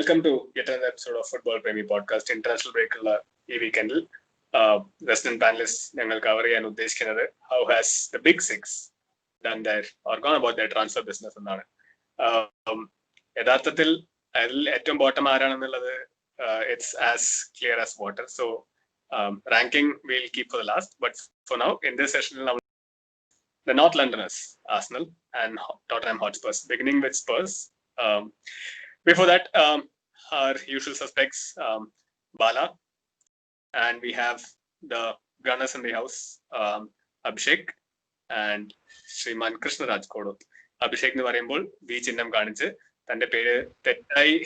welcome to yet another episode of Football Premi Podcast. International break ഈ വീക്കെൻഡിൽ western panellist ഞങ്ങൾ cover ചെയ്യാൻ ഉദ്ദേശിക്കുന്നത് how has the big six done their or gone about their transfer business എന്നാണ്. യഥാർത്ഥത്തിൽ അതിൽ ഏറ്റവും bottom ആരാണെന്നുള്ളത് it's as clear as water. So ranking we'll keep for the last, but for now in this session the North Londoners, Arsenal and Tottenham Hotspurs, beginning with Spurs. Before that, our usual suspects, Bala, and we have the Gunners in the house, Abhishek and Shriman Krishnaraj Kodoth. Abhishek nu parayumbol V ചിഹ്നം കാണിച്ച് തന്റെ പേര് തെറ്റായി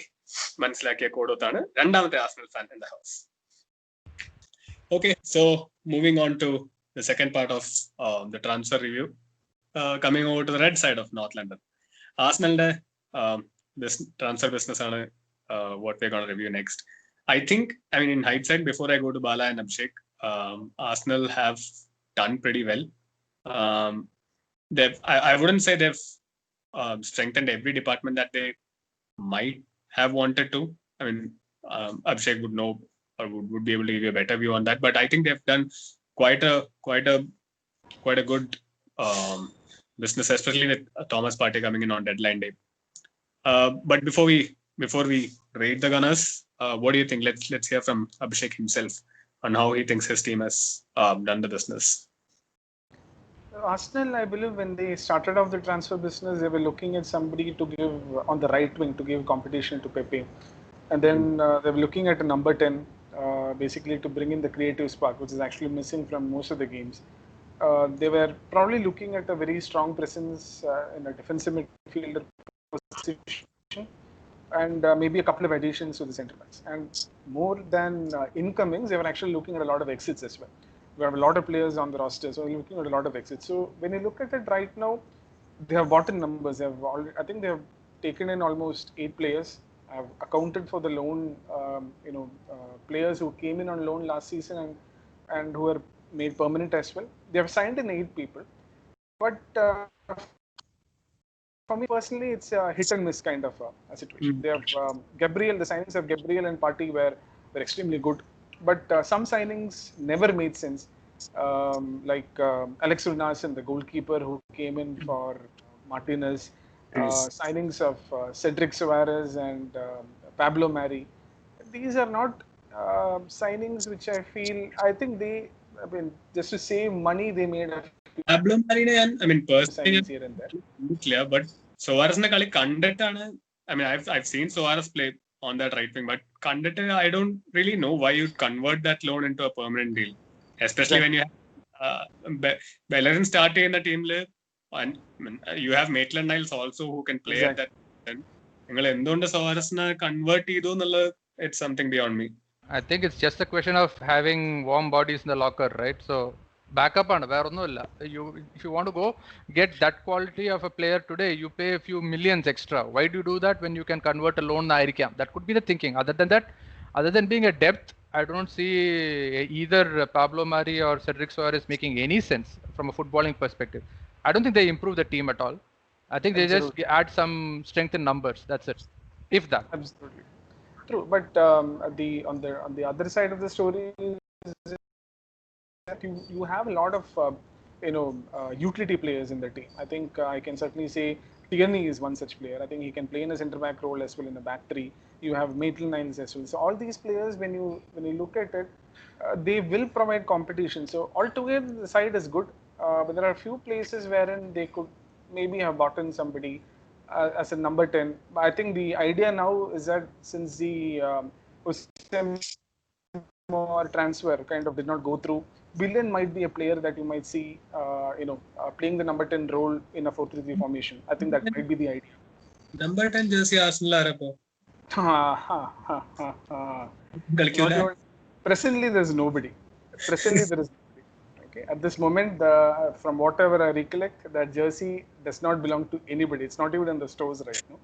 മനസ്സിലാക്കിയ കോഡോത്താണ് രണ്ടാമത്തെ Arsenal fan in the house. Okay, so moving on to the second part of the transfer review, coming over to the red side of North London. Arsenal's this transfer business ആണ് what we're going to review next. I think, in hindsight, before I go to Bala and Abhishek, Arsenal have done pretty well. I wouldn't say they've strengthened every department that they might have wanted to. Abhishek would know or would be able to give you a better view on that. But I think they've done quite a good business, especially with Thomas Partey coming in on deadline day. But before we rate the Gunners, what do you think? Let's hear from Abhishek himself on how he thinks his team has done the business. Arsenal, I believe, when they started off the transfer business, they were looking at somebody to give on the right wing to give competition to Pepe, and then they were looking at a number 10, basically to bring in the creative spark, which is actually missing from most of the games. They were probably looking at a very strong presence in a defensive midfielder position, and maybe a couple of additions to the centre backs. And more than incomings, they were actually looking at a lot of exits as well. We have a lot of players on the roster, so we're looking at a lot of exits. So when you look at it right now, they have bought in numbers. I think they have taken in almost 8 players. Have accounted for the loan, players who came in on loan last season and who are made permanent as well. They have signed in 8 people, but for me personally, it's a hit and miss kind of a situation. They have the signings of Gabriel and Partey were extremely good, but some signings never made sense. Like Alex Runarsson, the goalkeeper who came in for Martinez, signings of Cedric Soares and Pablo Mari. These are not signings which I think just to save money, they made a Pablo Marine, personally, here and there. Clear, but Soares's കളി കണ്ടിട്ടാണ്. I've seen Soares play on that right wing, but കണ്ടിട്ട് I don't really know why you'd convert that loan into a permanent deal, especially when you have Bellerin start ചെയ്യുന്ന ടീമില്, and you have Maitland-Niles also who can play at that. നിങ്ങൾ എന്തുകൊണ്ട് Soaresനെ convert ചെയ്തു എന്നുള്ളത്, it's something beyond me. I think it's just a question of having warm bodies in the locker, right? So backup ആണ്, വേറെ ഒന്നുമില്ല. If you want to go get that quality of a player today, you pay a few millions extra. Why do you do that when you can convert a loan ആയിരിക്കാം? That could be the thinking. Other than being a depth, I don't see either Pablo Mari or Cedric Soares making any sense from a footballing perspective. I don't think they improve the team at all. I think they just add some strength in numbers. That's it, if that. Absolutely true. But on the other side of the story, you have a lot of utility players in the team. I think I can certainly say Tierney is one such player. I think he can play in a centre back role as well in the back three. You have Maitland-Niles as well. So all these players, when you look at it, they will provide competition. So altogether the side is good, but there are a few places wherein they could maybe have bought in somebody as a number 10. But I think the idea now is that since the transfer kind of did not go through, Willian might be a player that you might see, playing the number 10 role in a 4-3-3 formation. I think that might be the idea. Number 10 jersey Arsenal ആരപ്പോ? Presently, there is nobody. Okay, at this moment, from whatever I recollect, that jersey does not belong to anybody. It's not even in the stores right now,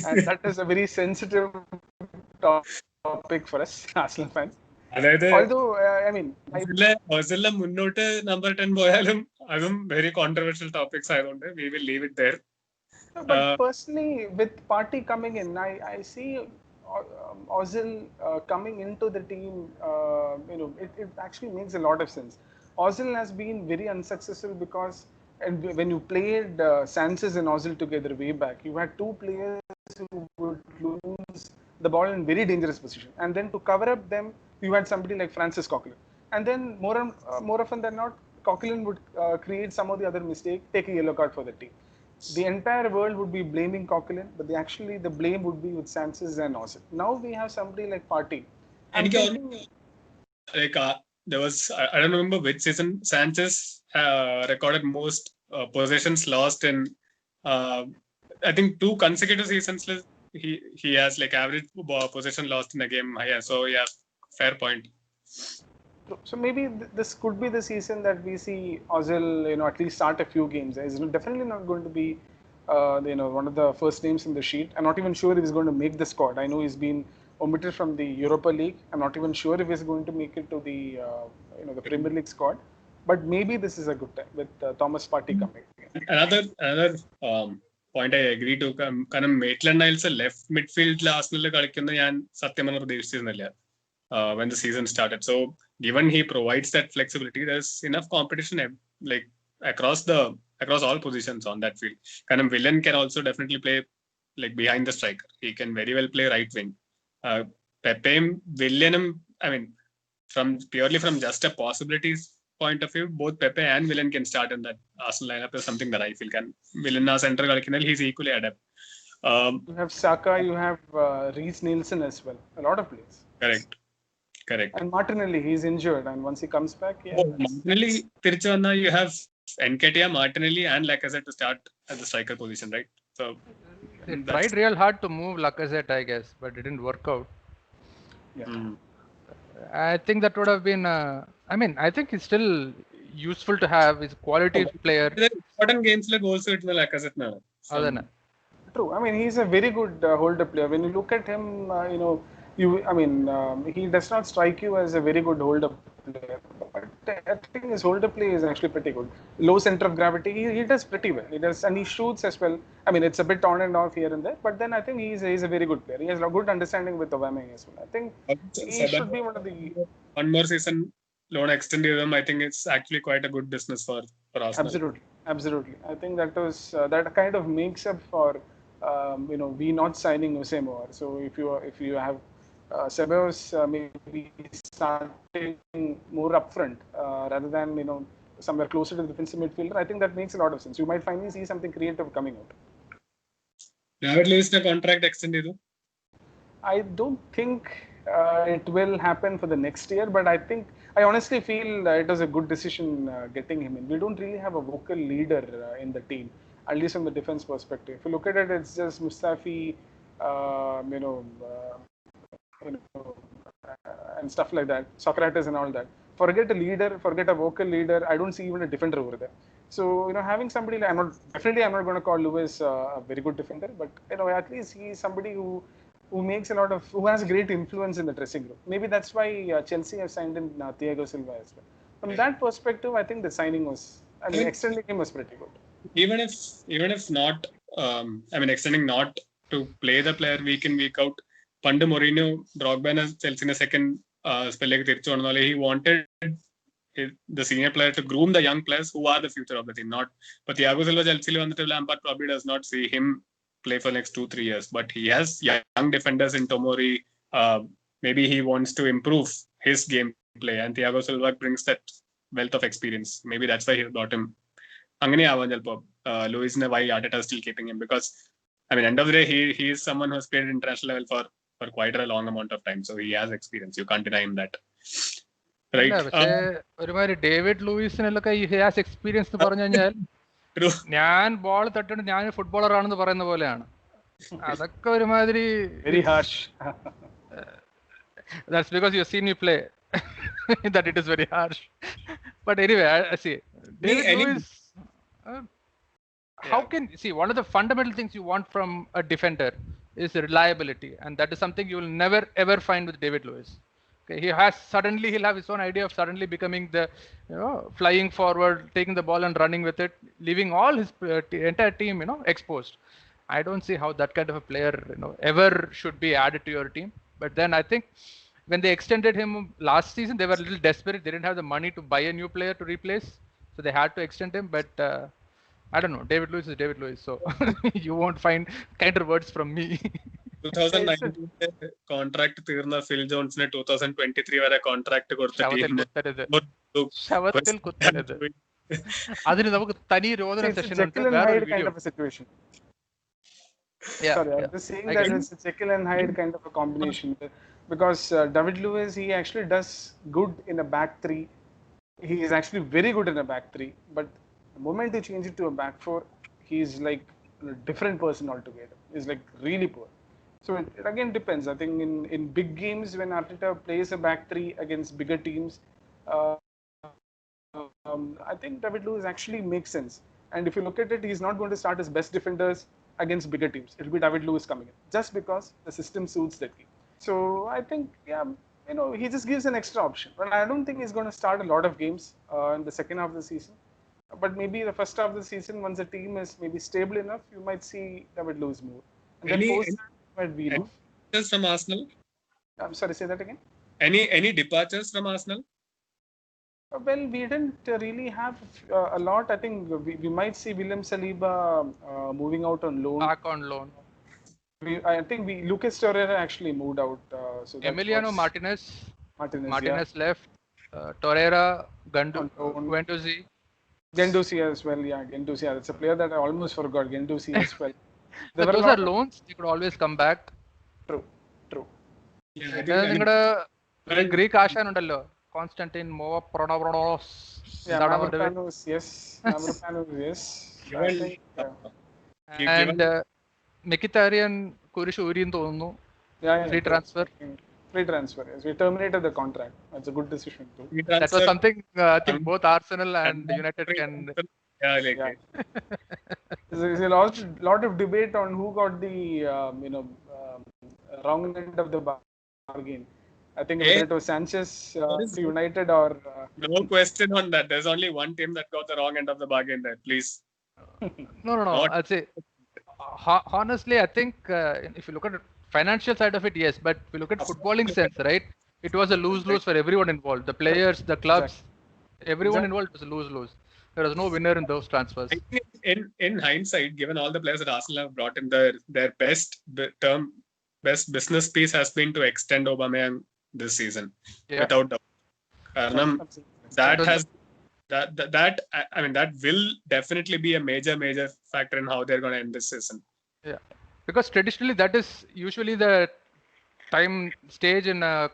and that is a very sensitive topic for us Arsenal fans. Although മുന്നോട്ട് number 10 പോയാലും അതും very controversial topics ആയതുകൊണ്ട് we will leave it there. But personally, with Partey coming in, I see Ozil coming into the team, it actually makes a lot of sense. Ozil has been very unsuccessful because, and when you played Sanchez and Ozil together way back, you had two players who would lose the ball in very dangerous position, and then to cover up them, you had somebody like Francis Coquelin, and then more often than not, Coquelin would create some of the other mistake, take a yellow card for the team. The entire world would be blaming Coquelin, but the blame would be with Sanchez and Ozil. Now we have somebody like Partey. I'm thinking, like there was I don't remember which season Sanchez recorded most possessions lost in I think 2 consecutive seasons. He has like average possession lost in a game. Yeah, so yeah, fair point. so maybe this could be the season that we see Ozil, at least start a few games. He's definitely not going to be, one of the first names in the sheet. I'm not even sure if he's going to make the squad. I know he's been omitted from the Europa League. I'm not even sure if he's going to make it to the, the Premier League squad. But maybe this is a good time with Thomas Partey coming. Another point I agree to. കാരണം Maitland Niles left മിഡ്ഫീൽഡിൽ ആർസണലിൽ കളിക്കുന്നത് ഞാൻ സത്യം പറഞ്ഞ പ്രതീക്ഷിച്ചിരുന്നില്ല when the season started. So given he provides that flexibility, there's enough competition like across all positions on that field. Kind Villan can also definitely play like behind the striker. He can very well play right wing. Pepe, Villanum, I mean, purely from just a possibilities point of view, both Pepe and Villan can start in that Arsenal lineup. Is something that I feel can Villan center കളിക്കുന്നതിൽ he's equally adept. You have Saka, you have Reece Nelson as well. A lot of players. Correct. And Martinelli, he's injured, and once he comes back, Martinelli തിരിച്ചു വന്നാൽ you have Nketiah, Martinelli, and Lacazette to start at the striker position, right? So they tried real hard to move Lacazette, I guess, but it didn't work out. Yeah. I think that would have been. I think it's still useful to have. He's a quality player. Important games like goals കിട്ടുന്ന Lacazette നാണ്. അതന്നെ. True. I mean, he's a very good holder player. When you look at him, he does not strike you as a very good holder player. But I think his holder play is actually pretty good. Low center of gravity, he does pretty well. He does, and he shoots as well. I mean, it's a bit on and off here and there, but then I think he's a very good player. He has a good understanding with Aubameyang as well. I think he should be one of the. One more season loan extend them. I think it's actually quite a good business for Arsenal. Absolutely. I think that kind of makes up for we not signing Usain Bolt. So if you have Ceballos maybe starting more upfront rather than somewhere closer to the defensive midfielder, I think that makes a lot of sense. You might finally see something creative coming out. David Luiz contract extended. I don't think it will happen for the next year, but I honestly feel it was a good decision getting him in. We don't really have a vocal leader in the team, at least from the defense perspective. If you look at it, it's just Mustafi, and stuff like that, Socrates and all that. Forget a leader, forget a vocal leader. I don't see even a defender over there. So having somebody like I'm not going to call Luiz a very good defender, but at least he's somebody who has great influence in the dressing room. Maybe that's why Chelsea have signed in Thiago Silva as well. From that perspective, I think the signing extending him was pretty good. Even if not, extending not to play the player week in week out. Pande Mourinho, Drogba and Chelsea second spelling തിരിച്ചു വന്നപോലെ he wanted the senior player to groom the young players who are the future of the team. Not, but Thiago Silva Chelsea വന്നിട്ട് Lampard probably does not see him play for the next 2-3 years. But he has young defenders in Tomori. Maybe he wants to improve his game play, and Thiago Silva brings that wealth of experience. Maybe that's why he brought him. അങ്ങനെ ആവാൻ ചിലപ്പോൾ Luizനെ why Arteta is still keeping him, because end of the day he is someone who has played at international level for quite a long amount of time, so he has experience. You can't deny him that, right? ഒരുമാതിരി David ലൂയിസിനൊക്കെ he has experience എന്ന് പറഞ്ഞു കഴിഞ്ഞാൽ ഞാൻ ball തട്ടിട്ട് ഞാൻ footballer ആണെന്ന് പറയുന്ന പോലെയാണ്. അതൊക്കെ ഒരുമാതിരി very harsh. That's because you have seen me play that it is very harsh. But anyway, I see David Luiz. How can one of the fundamental things you want from a defender is reliability, and that is something you will never ever find with David Luiz. Okay, he'll have his own idea of suddenly becoming the flying forward, taking the ball and running with it, leaving all his entire team exposed. I don't see how that kind of a player, ever should be added to your team. But then I think when they extended him last season, they were a little desperate. They didn't have the money to buy a new player to replace, so they had to extend him. But I don't know. David Luiz is David Luiz, so you won't find kinder words from me. 2019 contract തീർന്ന ഫിൽ ജോൺസിന് 2023 വരെ contract കൊടുത്ത ശവത്തിൽ ടീമിന് കുത്തരുത്. ശവത്തിൽ കുത്തരുത്. അതിന് നമുക്ക് തനി രോദന session ഉണ്ട്. Jekyll and വേറൊരു Hyde kind video. of a situation. Yeah, Sorry, I yeah. was just saying I that get it's a Jekyll and Hyde kind of a combination because David Luiz, he actually does good in a back three. He is actually very good in a back three, but the moment you change it to a back four, he's like a different person altogether. He's like really poor. So it again depends. I think in big games when Arteta plays a back three against bigger teams, I think David Luiz actually makes sense. And if you look at it, he's not going to start his best defenders against bigger teams. It'll be David Luiz coming in just because the system suits that game. So I think, he just gives an extra option. But I don't think he's going to start a lot of games in the second half of the season. But maybe the first half of the season, once the team is maybe stable enough, you might see David Luiz move. And then post that, you might wheel off. departures from Arsenal? I'm sorry, say that again. Any departures from Arsenal? Well, we didn't really have a lot. I think we might see William Saliba moving out on loan. Back on loan. I think Lucas Torreira actually moved out. So that Emiliano was Martinez Martinez, left. Torreira, On loan. Guendouzi. Gendouzi as well. Yeah, Gendouzi. Yeah, that's a player that I almost forgot. Gendouzi as well. But those are loans. They could always come back. True. Yeah, I പിന്നെ think നിങ്ങളുടെ Greek ആശാനുണ്ടല്ലോ Constantine Mavropanos. Yeah, Mavropanos, yes. Mavropanos, yes. I think, and Mkhitaryan കുരിശ് ഊരിന്ന് തോന്നുന്നു. yeah. Free transfer. Free transfer. Yes, we terminated the contract. That's a good decision too. That was something I think both Arsenal and United can. Yeah, like Yeah. There's a lot of debate on who got the wrong end of the bargain. I think whether it was Sanchez to United or no question on that. There's only one team that got the wrong end of the bargain there. Please. No. I'd say honestly, I think if you look at the financial side of it, yes. But if you look at footballing sense, right? It was a lose-lose for everyone involved. The players, the clubs, everyone involved was a lose-lose. There was no winner in those transfers. I think in hindsight, given all the players that Arsenal have brought in, their best business piece has been to extend Aubameyang this season, without doubt. That will definitely be a major factor in how they're going to end this season. Yeah, because traditionally that is usually the time stage in a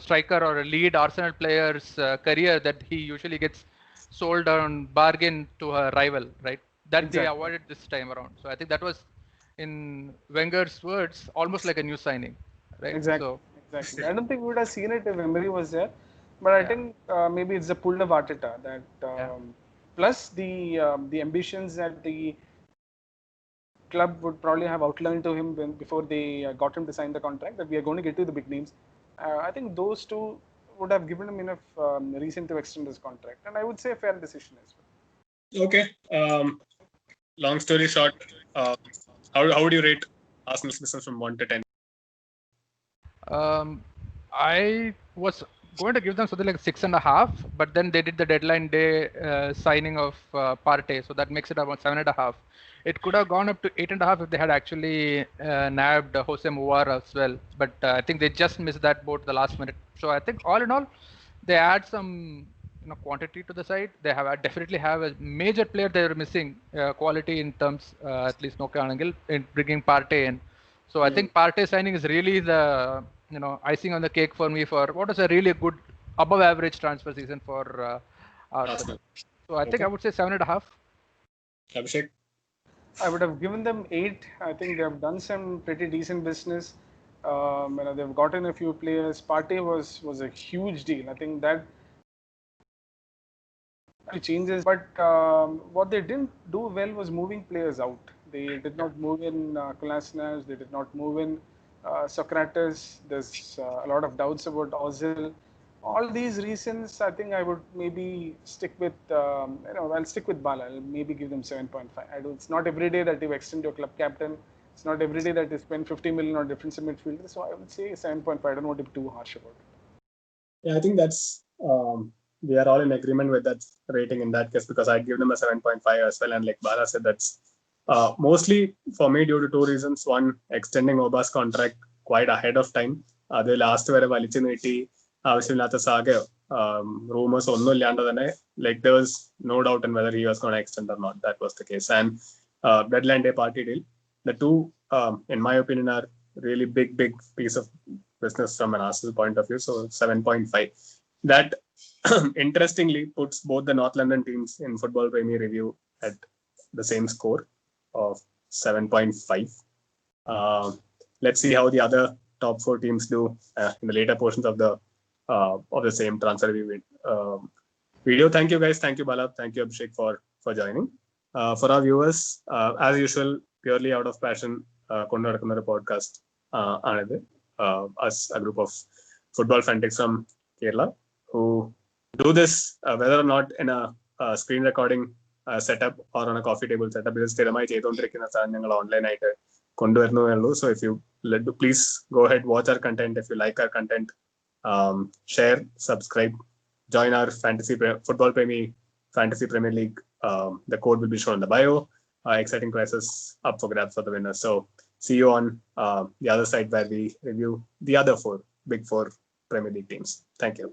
striker or a lead Arsenal player's career that he usually gets sold on bargain to a rival, right? That they avoided this time around. So I think that was, in Wenger's words, almost like a new signing, right? Exactly. I don't think we would have seen it if Emery was there, but I think maybe it's the pull of Arteta that plus the ambitions that the club would probably have outlined to him before they got him to sign the contract, that we are going to get to the big names. I think those two would have given him enough reason to extend his contract, and I would say a fair decision as well. Okay. Long story short, how would you rate Arsenal's business from 1 to 10? I was going to give them something like 6.5, but then they did the deadline day signing of Partey, so that makes it about 7.5. It could have gone up to 8.5 if they had actually nabbed Jose Muar as well, but I think they just missed that boat the last minute. So I think all in all, they add some quantity to the side. They definitely have a major player they were missing, quality in terms, at least Nokia Anangil, in bringing Partey in. So I think Partey signing is really the icing on the cake for me for what is a really good above average transfer season for Arsenal. So I think I would say 7.5. Abhishek? I would have given them 8. I think they have done some pretty decent business. They've gotten a few players. Partey was a huge deal. I think that changes. But what they didn't do well was moving players out. They did not move in Kolasinac. They did not move in Socrates. There's a lot of doubts about Ozil. all these reasons, I think I would maybe stick with, I'll stick with Bala. I'll maybe give them 7.5. It's not every day that you extend your club captain. It's not every day that you spend 50 million on defensive midfielders. So I would say 7.5. I don't want to be too harsh about it. Yeah, I think that's, we are all in agreement with that rating in that case, because I'd give them a 7.5 as well. And like Bala said, that's mostly for me due to two reasons. One, extending Oba's contract quite ahead of time. അത് last വരെ വലിച്ചു നീട്ടി ആവശ്യമില്ലാത്ത saga rumours ഒന്നും ഇല്ലാണ്ട് തന്നെ, like there was no doubt in whether he was going to extend or not. That was the case. And deadline day party deal, the two, in my opinion, are really big piece of business from an Arsenal point of view. So 7.5. That interestingly puts both the North London teams in Football Premier Review at the same score of 7.5. Let's see how the other top four teams do in the later portions of the same transfer review video. Thank you guys. Thank you Bala. Thank you Abhishek for joining. For our viewers, as usual, purely out of passion, kondu nadakkunna oru podcast aanadu. Us, a group of football fanatics from Kerala who do this whether or not in a screen recording setup or on a coffee table setup. This സ്ഥിരമായി ചെയ്തുകൊണ്ടിരിക്കുന്ന സാധനം ഞങ്ങൾ ഓൺലൈനായിട്ട് കൊണ്ടുവരുന്നതേ ഉള്ളൂ. So if you please go ahead, watch our content. If you like our content, share, subscribe, join our Football Fantasy Premier League. The code will be shown in the bio. Exciting prizes up for grabs for the winners. So see you on the other side where we review the other big four Premier League teams. Thank you.